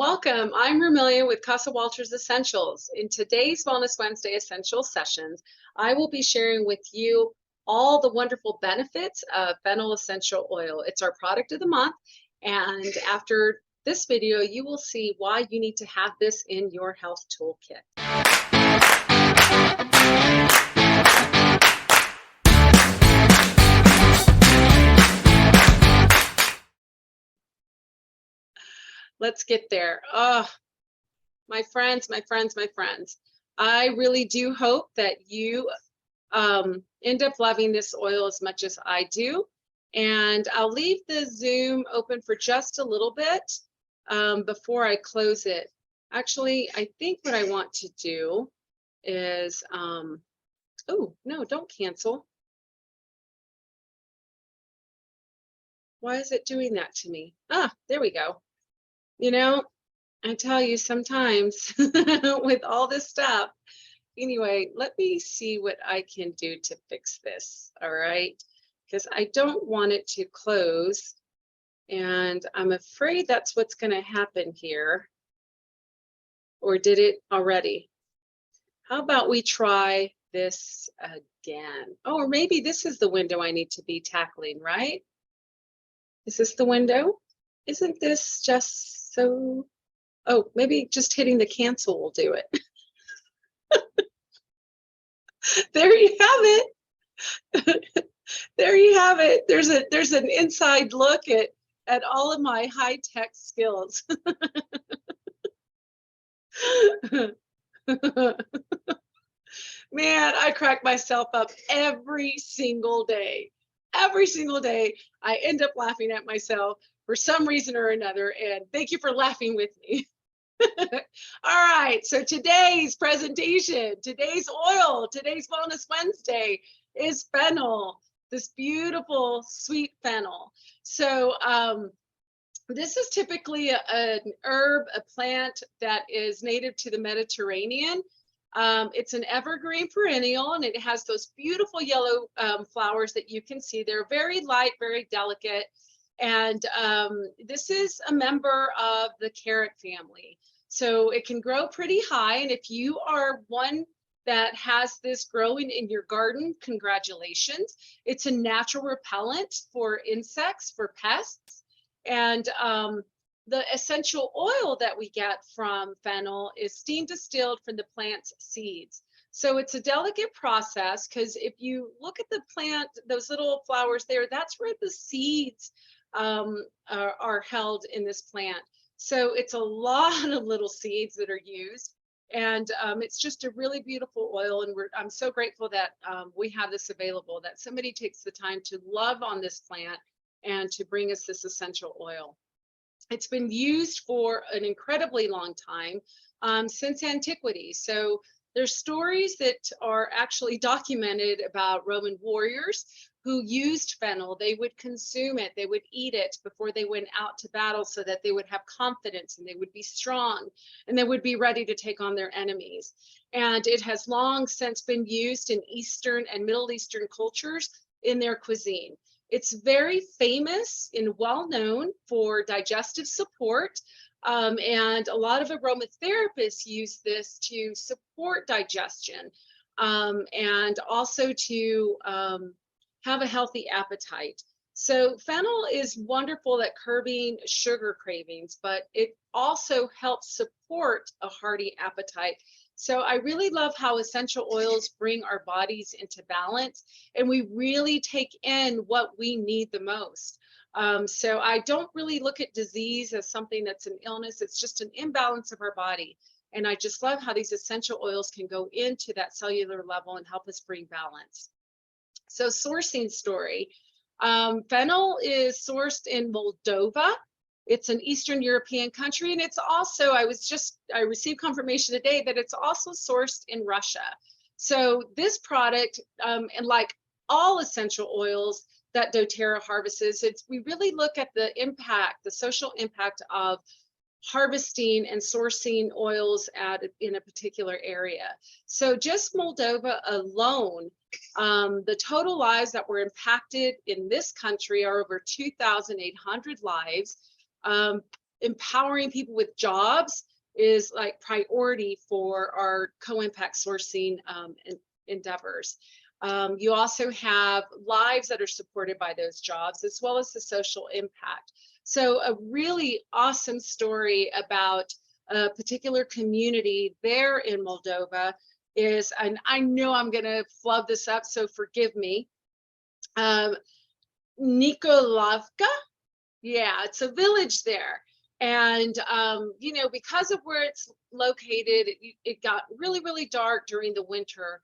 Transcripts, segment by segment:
Welcome. I'm Romelia with Casa Essentials. In today's Wellness Wednesday Essential sessions, I will be sharing with you all the wonderful benefits of Fennel essential oil. It's our product of the month, and after this video, you will see why you need to have this in your health toolkit. Let's get there. Oh, my friends. I really do hope that you end up loving this oil as much as I do. And I'll leave the Zoom open for just a little bit before I close it. Actually, I think what I want to do is, oh, no, don't cancel. Why is it doing that to me? Ah, there we go. You know, I tell you sometimes with all this stuff. Anyway, let me see what I can do to fix this, all right? Because I don't want it to close, and I'm afraid that's what's going to happen here. Or did it already? How about we try this again? Oh, or maybe this is the window I need to be tackling, right? Is this the window? Isn't this just so... Oh, maybe just hitting the cancel will do it. There you have it. There you have it. There's an inside look at all of my high-tech skills. Man, I crack myself up every single day. Every single day, I end up laughing at myself for some reason or another, and thank you for laughing with me. All right, so today's presentation, today's oil, today's Wellness Wednesday is fennel, this beautiful sweet fennel. So this is typically an herb, a plant that is native to the Mediterranean. It's an evergreen perennial, and it has those beautiful yellow flowers that you can see. They're very light, very delicate. And this is a member of the carrot family. So it can grow pretty high. And if you are one that has this growing in your garden, congratulations. It's a natural repellent for insects, for pests. And the essential oil that we get from fennel is steam distilled from the plant's seeds. So it's a delicate process, because if you look at the plant, those little flowers there, that's where the seeds are held in this plant. So it's a lot of little seeds that are used, and it's just a really beautiful oil. And I'm so grateful that we have this available, that somebody takes the time to love on this plant and to bring us this essential oil. It's been used for an incredibly long time, since antiquity. So there's stories that are actually documented about Roman warriors who used fennel. They would consume it, they would eat it before they went out to battle, so that they would have confidence and they would be strong and they would be ready to take on their enemies. And it has long since been used in Eastern and Middle Eastern cultures in their cuisine. It's very famous and well known for digestive support. And a lot of aromatherapists use this to support digestion, and also to have a healthy appetite. So fennel is wonderful at curbing sugar cravings, but it also helps support a hearty appetite. So I really love how essential oils bring our bodies into balance, and we really take in what we need the most. So I don't really look at disease as something that's an illness. It's just an imbalance of our body. And I just love how these essential oils can go into that cellular level and help us bring balance. So sourcing story. Fennel is sourced in Moldova. It's an Eastern European country, and it's also, I received confirmation today that it's also sourced in Russia. So this product, and like all essential oils that doTERRA harvests, we really look at the impact, the social impact of harvesting and sourcing oils in a particular area. So just Moldova alone, the total lives that were impacted in this country are over 2,800 lives. empowering people with jobs is like priority for our co-impact sourcing endeavors. You also have lives that are supported by those jobs, as well as the social impact. So a really awesome story about a particular community there in Moldova is, and I know I'm going to flub this up, so forgive me. Nikolavka. Yeah, it's a village there. And, you know, because of where it's located, it got really, really dark during the winter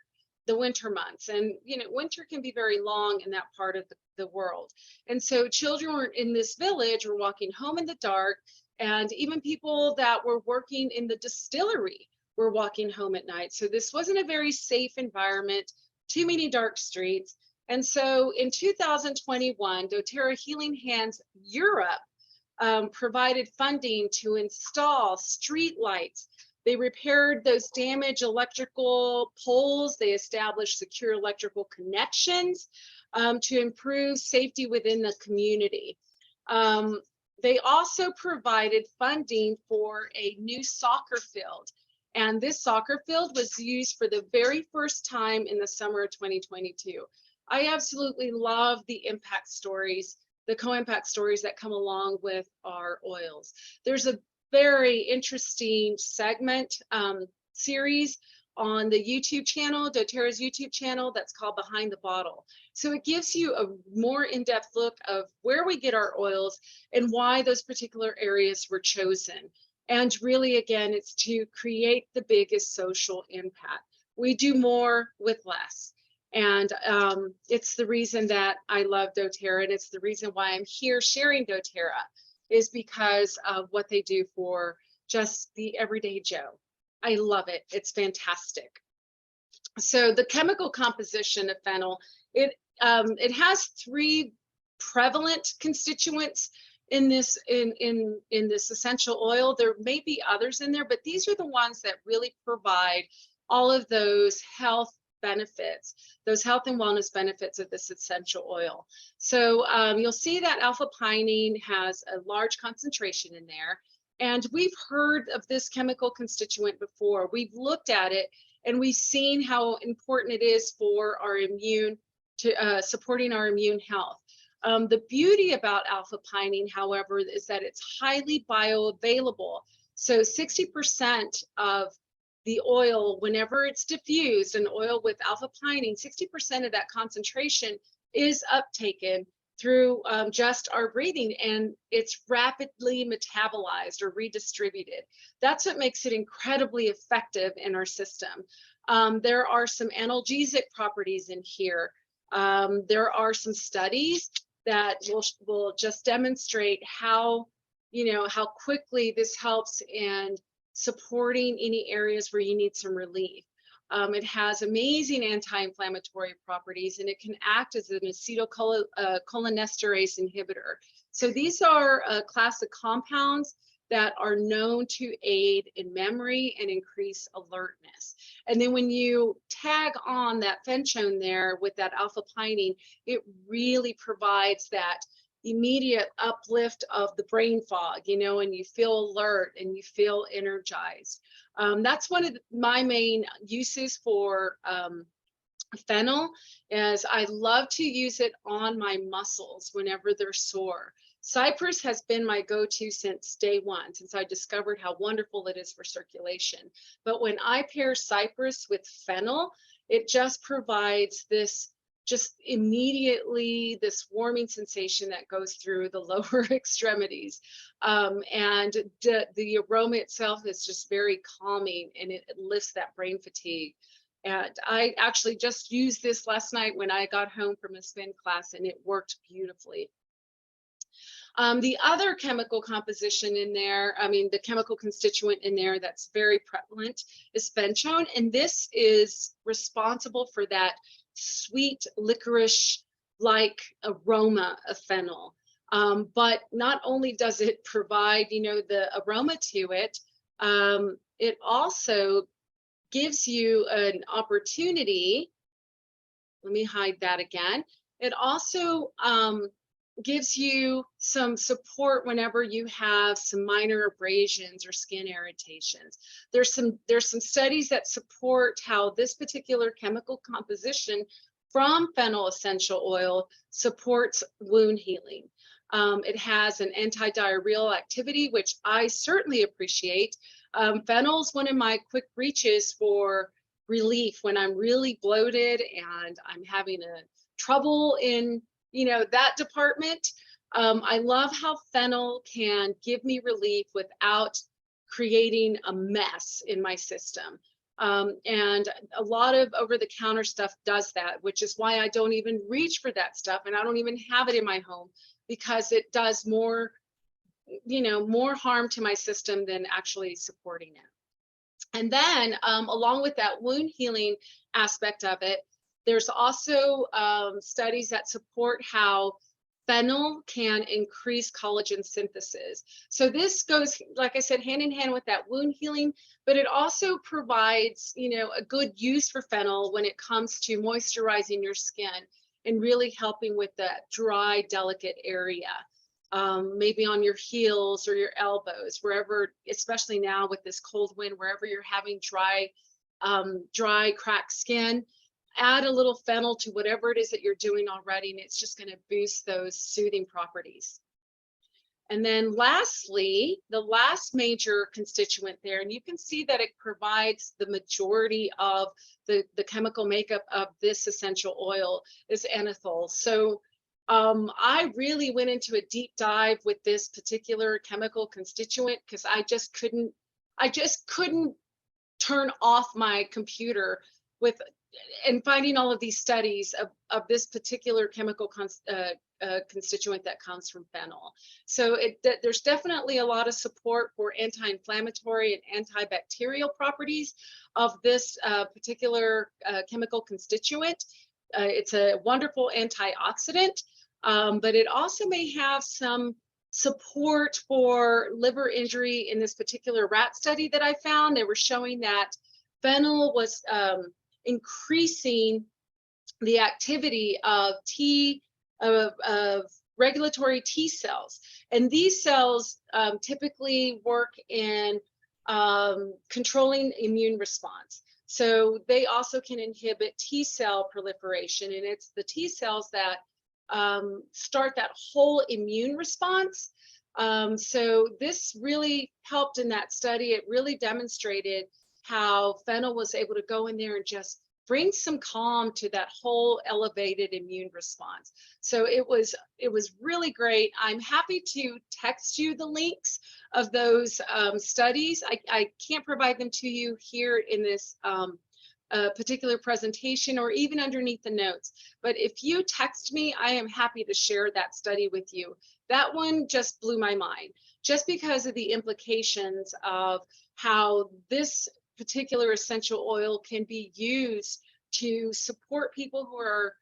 months. And, you know, winter can be very long in that part of the world. And so children were in this village were walking home in the dark. And even people that were working in the distillery were walking home at night. So this wasn't a very safe environment, too many dark streets. And so in 2021, doTERRA Healing Hands Europe provided funding to install street lights. They repaired those damaged electrical poles. They established secure electrical connections to improve safety within the community. They also provided funding for a new soccer field. And this soccer field was used for the very first time in the summer of 2022. I absolutely love the impact stories, the co-impact stories that come along with our oils. There's a very interesting segment series on the YouTube channel, doTERRA's YouTube channel, that's called Behind the Bottle. So it gives you a more in-depth look of where we get our oils and why those particular areas were chosen. And really, again, it's to create the biggest social impact. We do more with less. And it's the reason that I love doTERRA, and it's the reason why I'm here sharing doTERRA, is because of what they do for just the everyday Joe. I love it. It's fantastic. So the chemical composition of fennel, it has 3 prevalent constituents in this this essential oil. There may be others in there, but these are the ones that really provide all of those health benefits, those health and wellness benefits of this essential oil. So you'll see that alpha pinene has a large concentration in there. And we've heard of this chemical constituent before. We've looked at it and we've seen how important it is for our supporting our immune health. The beauty about alpha pinene, however, is that it's highly bioavailable. So 60% of the oil, whenever it's diffused, an oil with alpha pinene, 60% of that concentration is uptaken through just our breathing, and it's rapidly metabolized or redistributed. That's what makes it incredibly effective in our system. There are some analgesic properties in here. There are some studies that will just demonstrate how, how quickly this helps in supporting any areas where you need some relief. It has amazing anti-inflammatory properties, and it can act as an acetylcholinesterase inhibitor. So these are a class of compounds that are known to aid in memory and increase alertness. And then when you tag on that fenchone there with that alpha pinene, it really provides that immediate uplift of the brain fog, and you feel alert and you feel energized. That's one of my main uses for Fennel, is I love to use it on my muscles whenever they're sore. Cypress has been my go-to since day one, since I discovered how wonderful it is for circulation. But when I pair Cypress with Fennel, it just provides this immediately this warming sensation that goes through the lower extremities. And the aroma itself is just very calming, and it lifts that brain fatigue. And I actually just used this last night when I got home from a spin class, and it worked beautifully. The other chemical composition in there, the chemical constituent in there that's very prevalent is fenchone, and this is responsible for that sweet licorice-like aroma of fennel. But not only does it provide, the aroma to it, it also gives you an opportunity. Let me hide that again. It also gives you some support whenever you have some minor abrasions or skin irritations. There's some studies that support how this particular chemical composition from fennel essential oil supports wound healing. It has an anti-diarrheal activity, which I certainly appreciate. Fennel is one of my quick reaches for relief when I'm really bloated and I'm having a trouble in that department. I love how fennel can give me relief without creating a mess in my system. And a lot of over-the-counter stuff does that, which is why I don't even reach for that stuff, and I don't even have it in my home, because it does more harm to my system than actually supporting it. And then along with that wound healing aspect of it, there's also studies that support how fennel can increase collagen synthesis. So this goes, like I said, hand in hand with that wound healing, but it also provides, a good use for fennel when it comes to moisturizing your skin and really helping with that dry, delicate area. Maybe on your heels or your elbows, wherever, especially now with this cold wind, wherever you're having dry, cracked skin, add a little fennel to whatever it is that you're doing already, and it's just going to boost those soothing properties. And then lastly, the last major constituent there, and you can see that it provides the majority of the chemical makeup of this essential oil, is anethol. So I really went into a deep dive with this particular chemical constituent because I just couldn't turn off my computer and finding all of these studies of this particular chemical constituent that comes from fennel. So there's definitely a lot of support for anti-inflammatory and antibacterial properties of this particular chemical constituent. It's a wonderful antioxidant, but it also may have some support for liver injury. In this particular rat study that I found, they were showing that fennel was increasing the activity of regulatory T cells. And these cells typically work in controlling immune response. So they also can inhibit T cell proliferation, and it's the T cells that start that whole immune response. So this really helped in that study. It really demonstrated how fennel was able to go in there and just bring some calm to that whole elevated immune response. So it was really great. I'm happy to text you the links of those studies. I can't provide them to you here in this particular presentation or even underneath the notes, but if you text me, I am happy to share that study with you. That one just blew my mind, just because of the implications of how this particular essential oil can be used to support people who are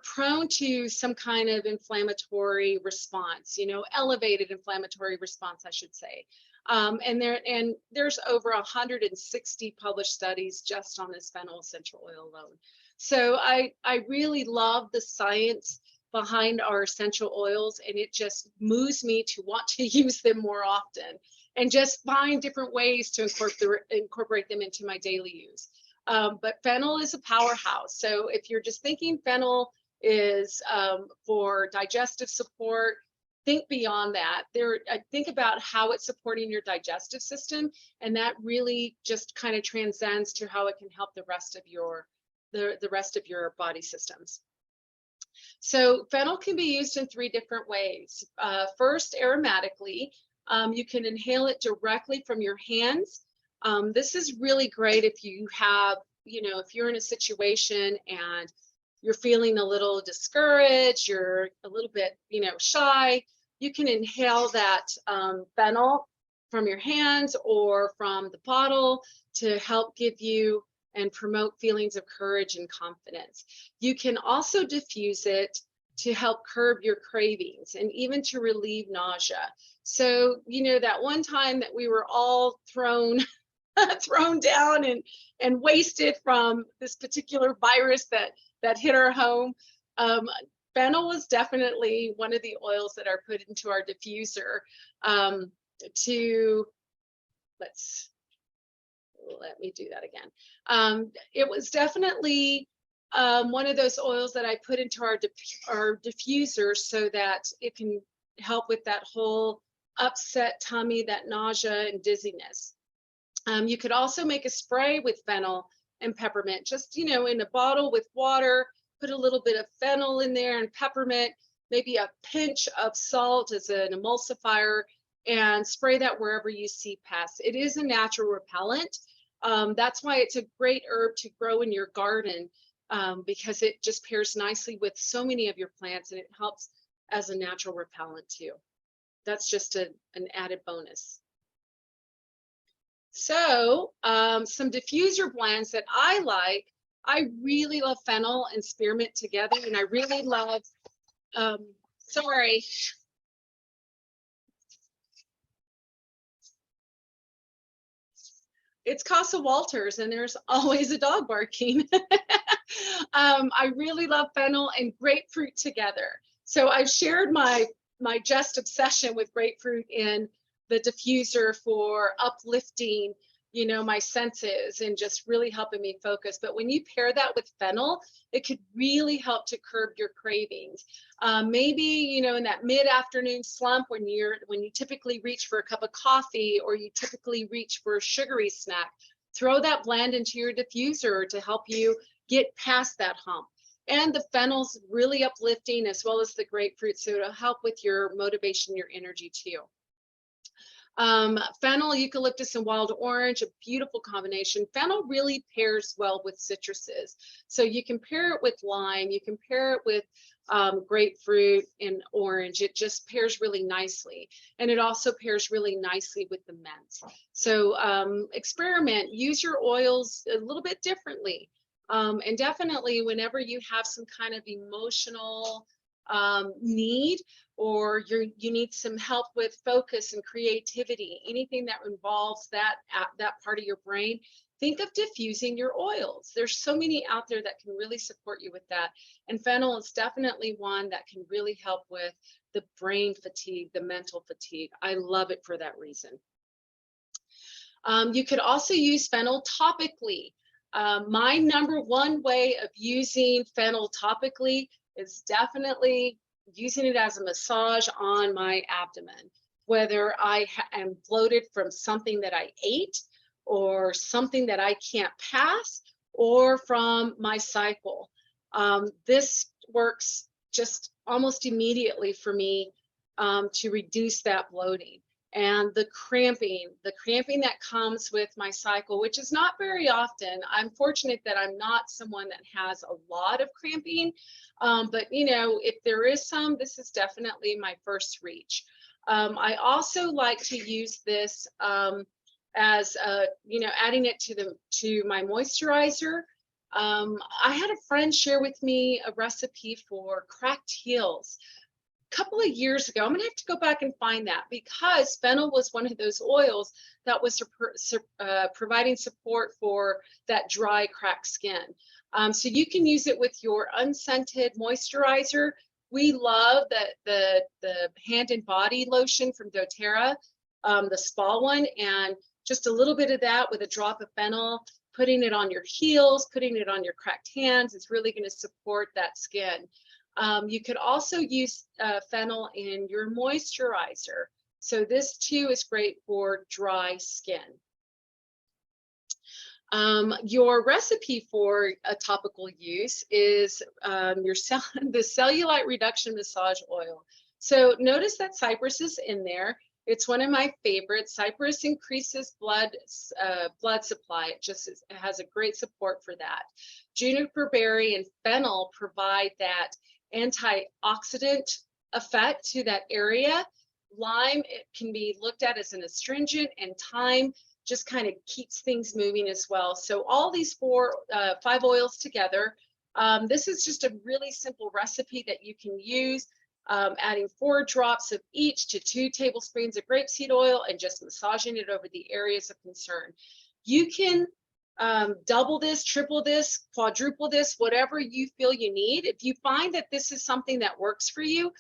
prone to some kind of inflammatory response, elevated inflammatory response, I should say. And there's over 160 published studies just on this fennel essential oil alone. So I really love the science behind our essential oils, and it just moves me to want to use them more often and just find different ways to incorporate them into my daily use. But fennel is a powerhouse. So if you're just thinking fennel is for digestive support, think beyond that. Think about how it's supporting your digestive system, and that really just kind of transcends to how it can help the rest of your body systems. So fennel can be used in 3 different ways. First, aromatically. You can inhale it directly from your hands. This is really great if you have, if you're in a situation and you're feeling a little discouraged, you're a little bit, shy, you can inhale that fennel from your hands or from the bottle to help give you and promote feelings of courage and confidence. You can also diffuse it to help curb your cravings and even to relieve nausea. So, that one time that we were all thrown down and wasted from this particular virus that hit our home, Fennel was definitely one of the oils that are put into our diffuser to, let me do that again. It was definitely one of those oils that I put into our diffuser so that it can help with that whole upset tummy, that nausea and dizziness. You could also make a spray with fennel and peppermint, just, you know, in a bottle with water, put a little bit of fennel in there and peppermint, maybe a pinch of salt as an emulsifier, and spray that wherever you see pests. It is a natural repellent. That's why it's a great herb to grow in your garden, because it just pairs nicely with so many of your plants, and it helps as a natural repellent too. That's just an added bonus. So some diffuser blends that I like, I really love fennel and spearmint together, and I really love, sorry. It's Casa Walters, and there's always a dog barking. I really love fennel and grapefruit together. So I've shared my just obsession with grapefruit in the diffuser for uplifting, you know, my senses and just really helping me focus. But when you pair that with fennel, it could really help to curb your cravings. Maybe, you know, in that mid-afternoon slump when you typically reach for a cup of coffee, or you typically reach for a sugary snack, throw that blend into your diffuser to help you get past that hump. And the fennel's really uplifting, as well as the grapefruit, so it'll help with your motivation, your energy too. Fennel, eucalyptus, and wild orange, a beautiful combination. Fennel really pairs well with citruses. So you can pair it with lime, you can pair it with grapefruit and orange. It just pairs really nicely. And it also pairs really nicely with the mints. So experiment, use your oils a little bit differently. And definitely whenever you have some kind of emotional need, or you need some help with focus and creativity, anything that involves that part of your brain, think of diffusing your oils. There's so many out there that can really support you with that. And fennel is definitely one that can really help with the brain fatigue, the mental fatigue. I love it for that reason. You could also use fennel topically. My number one way of using fennel topically is definitely using it as a massage on my abdomen, whether I am bloated from something that I ate, or something that I can't pass, or from my cycle. This works just almost immediately for me to reduce that bloating. And the cramping that comes with my cycle, which is not very often. I'm fortunate that I'm not someone that has a lot of cramping, but you know, if there is some, this is definitely my first reach. I also like to use this as you know, adding it to my moisturizer. I had a friend share with me a recipe for cracked heels couple of years ago. I'm gonna have to go back and find that, because fennel was one of those oils that was providing support for that dry, cracked skin. So you can use it with your unscented moisturizer. We love the hand and body lotion from doTERRA, the spa one, and just a little bit of that with a drop of fennel, putting it on your heels, putting it on your cracked hands, is really going to support that skin. You could also use fennel in your moisturizer. So this too is great for dry skin. Your recipe for a topical use is the cellulite reduction massage oil. So notice that cypress is in there. It's one of my favorites. Cypress increases blood supply. It has a great support for that. Juniper berry and fennel provide that antioxidant effect to that area. Lime, it can be looked at as an astringent, and thyme just kind of keeps things moving as well. So all these 5 oils together, this is just a really simple recipe that you can use, adding 4 drops of each to 2 tablespoons of grapeseed oil and just massaging it over the areas of concern. You can double this, triple this, quadruple this, whatever you feel you need. If you find that this is something that works for you,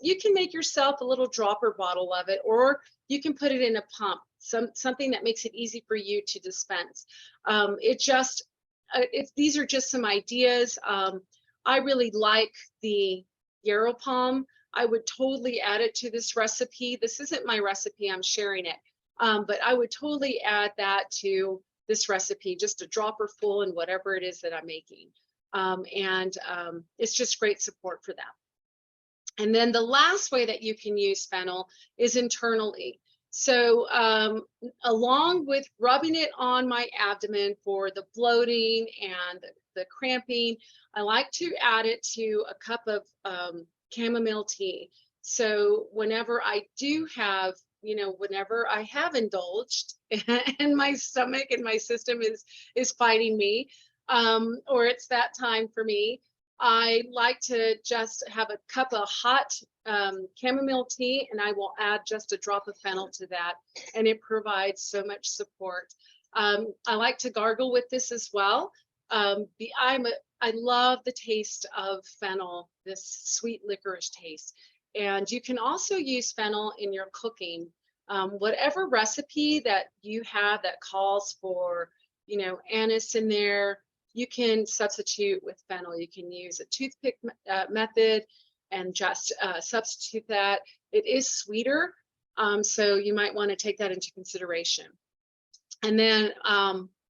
you can make yourself a little dropper bottle of it, or you can put it in a pump, something that makes it easy for you to dispense. These are just some ideas. I really like the yarrow palm. I would totally add it to this recipe. This isn't my recipe, I'm sharing it. But I would totally add that to this recipe, just a dropper full in whatever it is that I'm making. It's just great support for that. And then the last way that you can use fennel is internally. So along with rubbing it on my abdomen for the bloating and the cramping, I like to add it to a cup of chamomile tea. So whenever I do have, whenever I have indulged and my stomach and my system is fighting me, or it's that time for me, I like to just have a cup of hot chamomile tea, and I will add just a drop of fennel to that, and it provides so much support. I like to gargle with this as well. I love the taste of fennel, this sweet licorice taste. And you can also use fennel in your cooking. Whatever recipe that you have that calls for, anise in there, you can substitute with fennel. You can use a toothpick method and just substitute that. It is sweeter, so you might want to take that into consideration. And then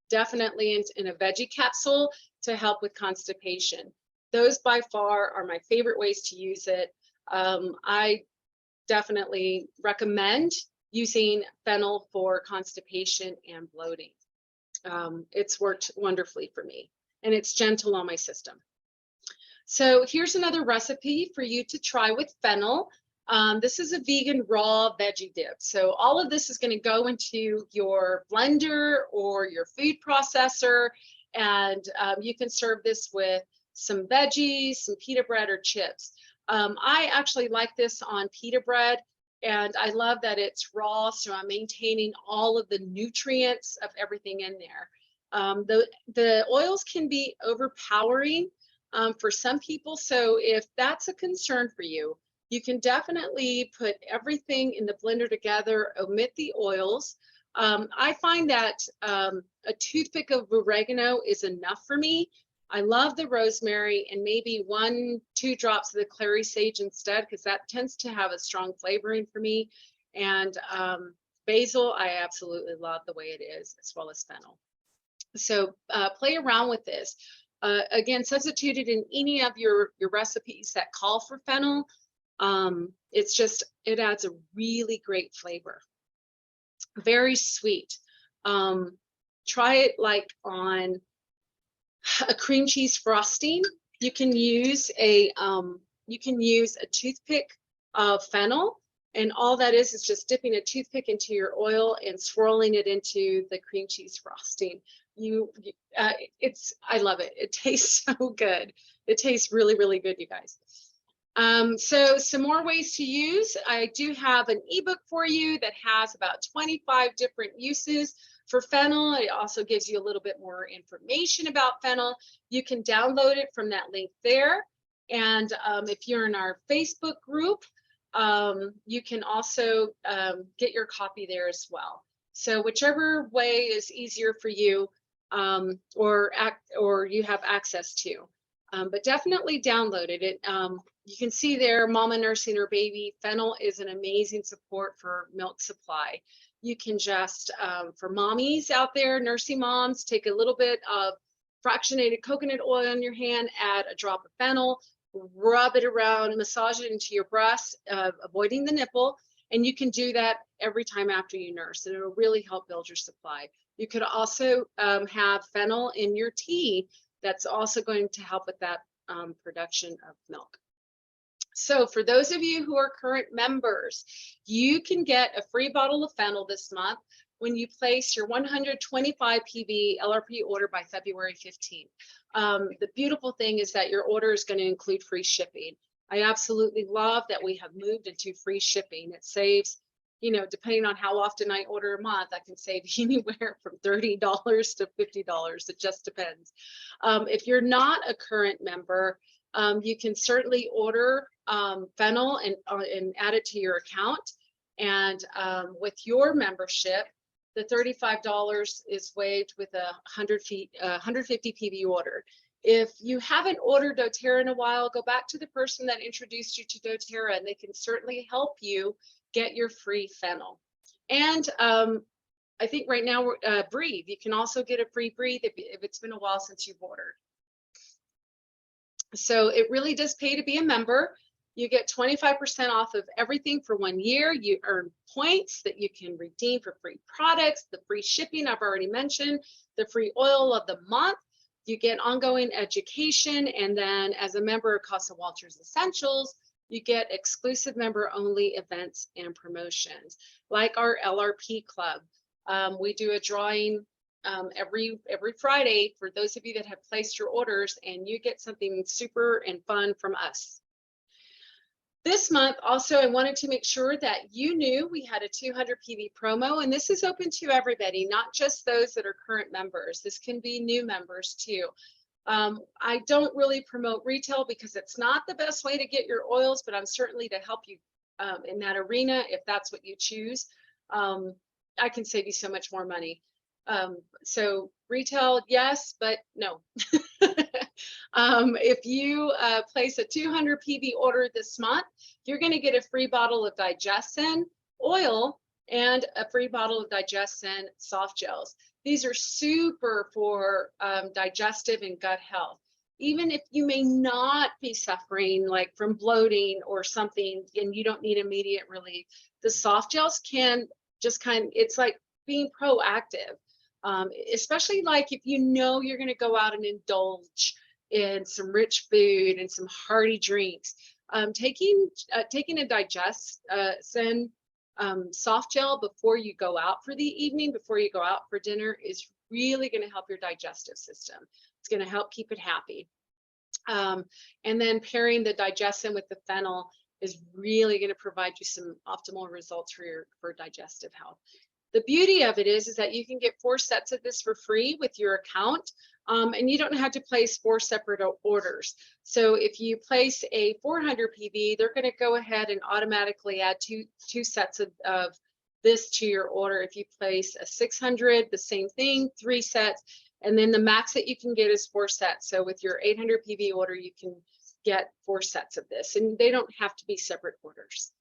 definitely in a veggie capsule to help with constipation. Those by far are my favorite ways to use it. I definitely recommend using fennel for constipation and bloating. It's worked wonderfully for me, and it's gentle on my system. So here's another recipe for you to try with fennel. This is a vegan raw veggie dip. So all of this is going to go into your blender or your food processor, and you can serve this with some veggies, some pita bread, or chips. I actually like this on pita bread, and I love that it's raw, so I'm maintaining all of the nutrients of everything in there. The oils can be overpowering for some people, so if that's a concern for you, you can definitely put everything in the blender together, omit the oils. I find that a toothpick of oregano is enough for me. I love the rosemary and maybe 1-2 drops of the clary sage instead, because that tends to have a strong flavoring for me. And basil, I absolutely love the way it is, as well as fennel. So play around with this. Again, substitute it in any of your recipes that call for fennel. It adds a really great flavor. Very sweet. Try it like on a cream cheese frosting. You can use a toothpick of fennel, and all that is just dipping a toothpick into your oil and swirling it into the cream cheese frosting. I love it. It tastes so good. It tastes really, really good, you guys. So some more ways to use. I do have an ebook for you that has about 25 different uses for fennel. It also gives you a little bit more information about fennel. You can download it from that link there. And if you're in our Facebook group, you can also get your copy there as well. So whichever way is easier for you, or you have access to. But definitely download it. You can see there, mama nursing her baby, fennel is an amazing support for milk supply. You can just, for mommies out there, nursing moms, take a little bit of fractionated coconut oil in your hand, add a drop of fennel, rub it around, massage it into your breast, avoiding the nipple. And you can do that every time after you nurse, and it'll really help build your supply. You could also have fennel in your tea. That's also going to help with that production of milk. So for those of you who are current members, you can get a free bottle of fennel this month when you place your 125 PV LRP order by February 15th. The beautiful thing is that your order is going to include free shipping. I absolutely love that we have moved into free shipping. It saves you know, depending on how often I order a month, I can save anywhere from $30 to $50. It just depends. If you're not a current member, you can certainly order Fennel and add it to your account. And with your membership, the $35 is waived with a 150 PV order. If you haven't ordered doTERRA in a while, go back to the person that introduced you to doTERRA, and they can certainly help you get your free Fennel. And I think right now, Breathe. You can also get a free Breathe if it's been a while since you've ordered. So it really does pay to be a member. You get 25% off of everything for 1 year. You earn points that you can redeem for free products, the free shipping I've already mentioned, the free oil of the month. You get ongoing education, and then as a member of Casa Walters Essentials, you get exclusive member only events and promotions, like our LRP club. We do a drawing every Friday for those of you that have placed your orders, and you get something super and fun from us. This month, also, I wanted to make sure that you knew we had a 200 PV promo, and this is open to everybody, not just those that are current members. This can be new members too. I don't really promote retail because it's not the best way to get your oils, but I'm certainly to help you in that arena if that's what you choose. I can save you so much more money. So retail, yes, but no. If you place a 200 PV order this month, you're going to get a free bottle of DigestZen oil and a free bottle of DigestZen Softgels. These are super for digestive and gut health. Even if you may not be suffering like from bloating or something and you don't need immediate relief, the Softgels can just it's like being proactive. Especially like if you know you're going to go out and indulge in some rich food and some hearty drinks. Taking a DigestZen soft gel before you go out for the evening, before you go out for dinner, is really going to help your digestive system. It's going to help keep it happy. And then pairing the DigestZen with the Fennel is really going to provide you some optimal results for digestive health. The beauty of it is that you can get 4 sets of this for free with your account, and you don't have to place 4 separate orders. So if you place a 400 PV, they're going to go ahead and automatically add two sets of this to your order. If you place a 600, the same thing, 3 sets, and then the max that you can get is 4 sets. So with your 800 PV order, you can get 4 sets of this, and they don't have to be separate orders.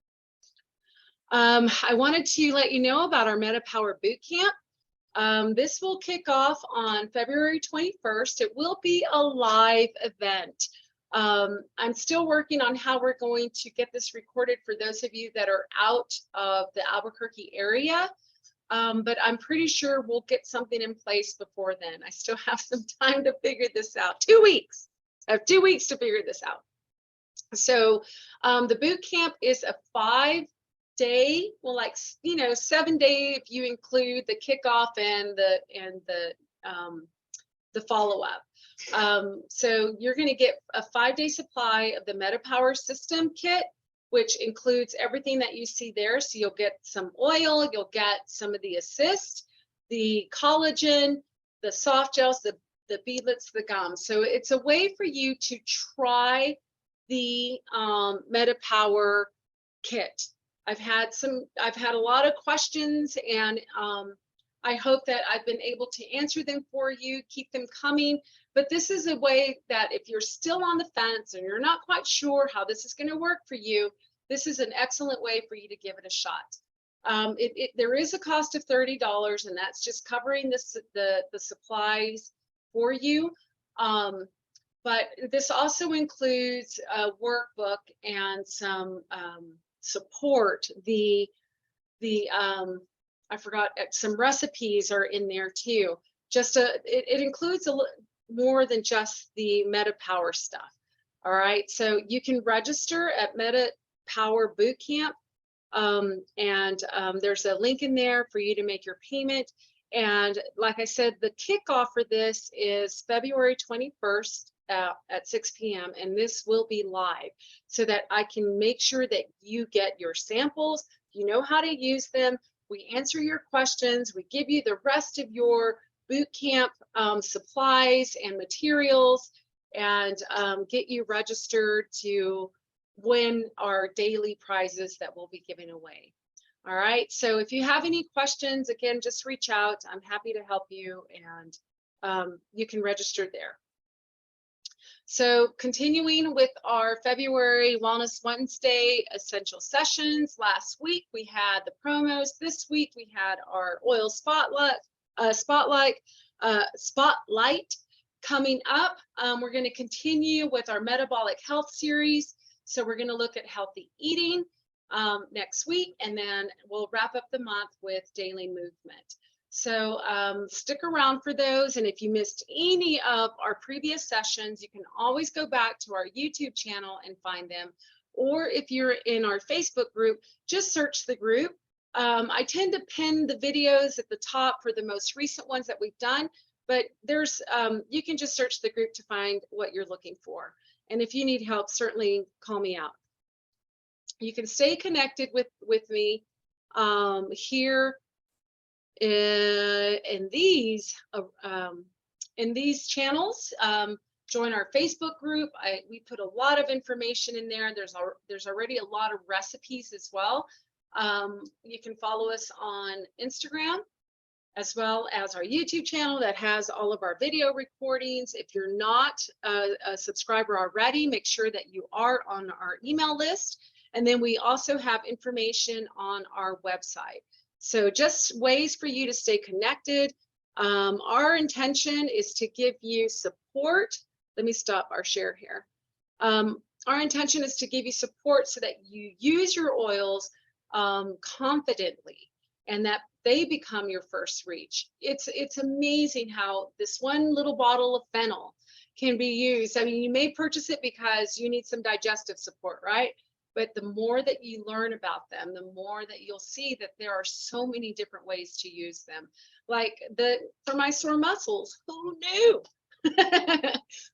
I wanted to let you know about our MetaPower Bootcamp. This will kick off on February 21st. It will be a live event. I'm still working on how we're going to get this recorded for those of you that are out of the Albuquerque area. But I'm pretty sure we'll get something in place before then. I still have some time to figure this out. 2 weeks. I have 2 weeks to figure this out. So the boot camp is a 5-day, well, like, 7-day if you include the kickoff and the follow-up. So you're going to get a 5-day supply of the MetaPower system kit, which includes everything that you see there. So you'll get some oil, you'll get some of the assist, the collagen, the soft gels, the beadlets, the gum. So it's a way for you to try the MetaPower kit. I've had a lot of questions, and I hope that I've been able to answer them for you, keep them coming. But this is a way that if you're still on the fence and you're not quite sure how this is going to work for you, this is an excellent way for you to give it a shot. There is a cost of $30, and that's just covering the supplies for you. But this also includes a workbook and some support. I forgot, some recipes are in there too. It includes more than just the MetaPower stuff. All right, so you can register at MetaPower Bootcamp, and there's a link in there for you to make your payment. And like I said, the kickoff for this is February 21st at 6 p.m. and this will be live so that I can make sure that you get your samples, You know how to use them. We answer your questions. We give you the rest of your boot camp supplies and materials, and get you registered to win our daily prizes that we'll be giving away. All right, so if you have any questions, again, just reach out. I'm happy to help you, and you can register there. So continuing with our February Wellness Wednesday essential sessions, last week we had the promos. This week we had our oil spotlight coming up. We're going to continue with our metabolic health series. So we're going to look at healthy eating next week, and then we'll wrap up the month with daily movement. So stick around for those. And if you missed any of our previous sessions, you can always go back to our YouTube channel and find them. Or if you're in our Facebook group, just search the group. I tend to pin the videos at the top for the most recent ones that we've done, but there's you can just search the group to find what you're looking for. And if you need help, certainly call me out. You can stay connected with me here in these channels. Join our Facebook group. We put a lot of information in there. There's already a lot of recipes as well. You can follow us on Instagram, as well as our YouTube channel that has all of our video recordings. If you're not a subscriber already, make sure that you are on our email list. And then we also have information on our website. So just ways for you to stay connected. Our intention is to give you support. Let me stop our share here. Our intention is to give you support so that you use your oils confidently, and that they become your first reach. It's amazing how this one little bottle of Fennel can be used. I mean, you may purchase it because you need some digestive support, right? But the more that you learn about them, the more that you'll see that there are so many different ways to use them. Like for my sore muscles, who knew?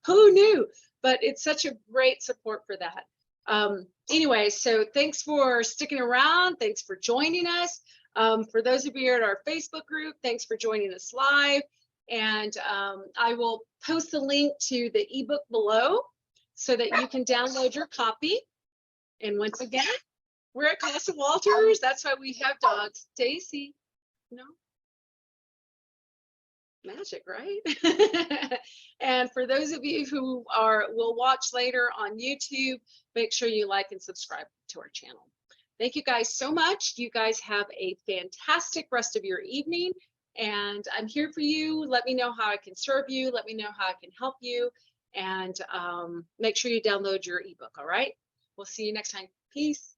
Who knew? But it's such a great support for that. Anyway, so thanks for sticking around. Thanks for joining us. For those of you at our Facebook group, thanks for joining us live. And I will post the link to the ebook below so that you can download your copy. And once again, we're at Casa Walters. That's why we have dogs. Daisy, no? Magic, right? And for those of you who will watch later on YouTube, make sure you like and subscribe to our channel. Thank you guys so much. You guys have a fantastic rest of your evening, and I'm here for you. Let me know how I can serve you. Let me know how I can help you, and make sure you download your ebook. All right. We'll see you next time. Peace.